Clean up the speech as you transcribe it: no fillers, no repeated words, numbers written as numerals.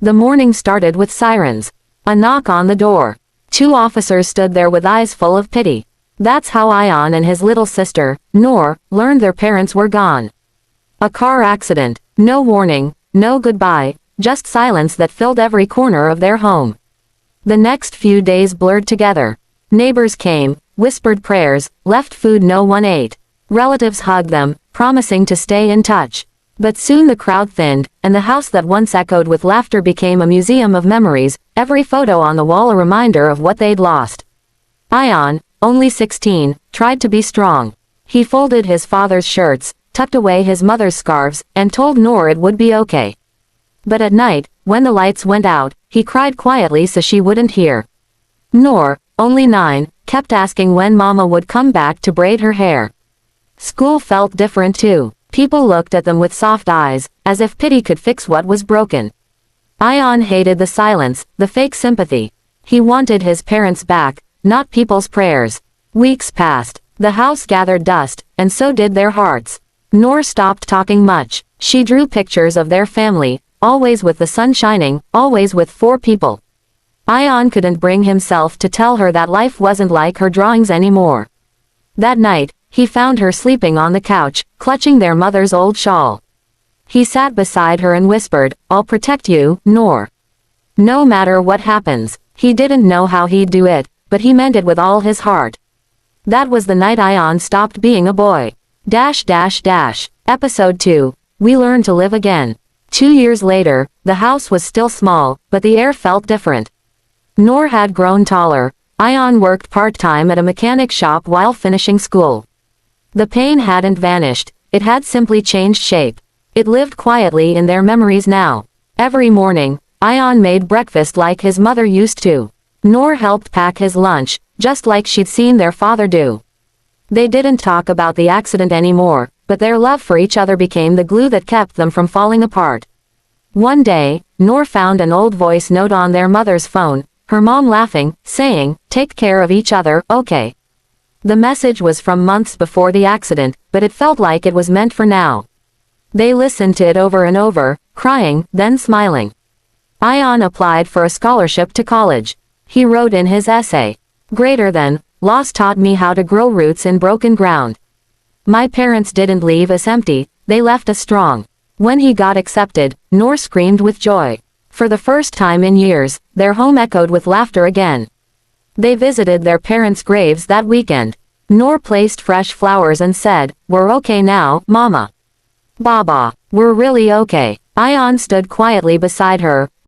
The morning started with sirens. A knock on the door. 2 officers stood there with eyes full of pity. That's how Ayan and his little sister, Noor, learned their parents were gone. A car accident. No warning, no goodbye, just silence that filled every corner of their home. The next few days blurred together. Neighbors came, whispered prayers, left food no one ate. Relatives hugged them, promising to stay in touch. But soon the crowd thinned, and the house that once echoed with laughter became a museum of memories, every photo on the wall a reminder of what they'd lost. Ayan, only 16, tried to be strong. He folded his father's shirts, tucked away his mother's scarves, and told Noor it would be okay. But at night, when the lights went out, he cried quietly so she wouldn't hear. Noor, only 9, kept asking when Mama would come back to braid her hair. School felt different too. People looked at them with soft eyes, as if pity could fix what was broken. Ayan hated the silence, the fake sympathy. He wanted his parents back, not people's prayers. Weeks passed. The house gathered dust, and so did their hearts. Noor stopped talking much. She drew pictures of their family, always with the sun shining, always with 4 people. Ayan couldn't bring himself to tell her that life wasn't like her drawings anymore. That night, he found her sleeping on the couch, clutching their mother's old shawl. He sat beside her and whispered, "I'll protect you, Noor. No matter what happens." He didn't know how he'd do it, but he meant it with all his heart. That was the night Ayan stopped being a boy. Episode 2. We Learn to Live Again. 2 years later, the house was still small, but the air felt different. Noor had grown taller. Ayan worked part-time at a mechanic shop while finishing school. The pain hadn't vanished, it had simply changed shape. It lived quietly in their memories now. Every morning, Ayan made breakfast like his mother used to. Noor helped pack his lunch, just like she'd seen their father do. They didn't talk about the accident anymore, but their love for each other became the glue that kept them from falling apart. One day, Noor found an old voice note on their mother's phone, her mom laughing, saying, "Take care of each other, okay?" The message was from months before the accident, but it felt like it was meant for now. They listened to it over and over, crying, then smiling. Ayan applied for a scholarship to college. He wrote in his essay, "Greater than, loss taught me how to grow roots in broken ground. My parents didn't leave us empty, they left us strong." When he got accepted, Noor screamed with joy. For the first time in years, their home echoed with laughter again. They visited their parents' graves that weekend. Noor placed fresh flowers and said, "We're okay now, Mama. Baba, we're really okay." Ayan stood quietly beside her,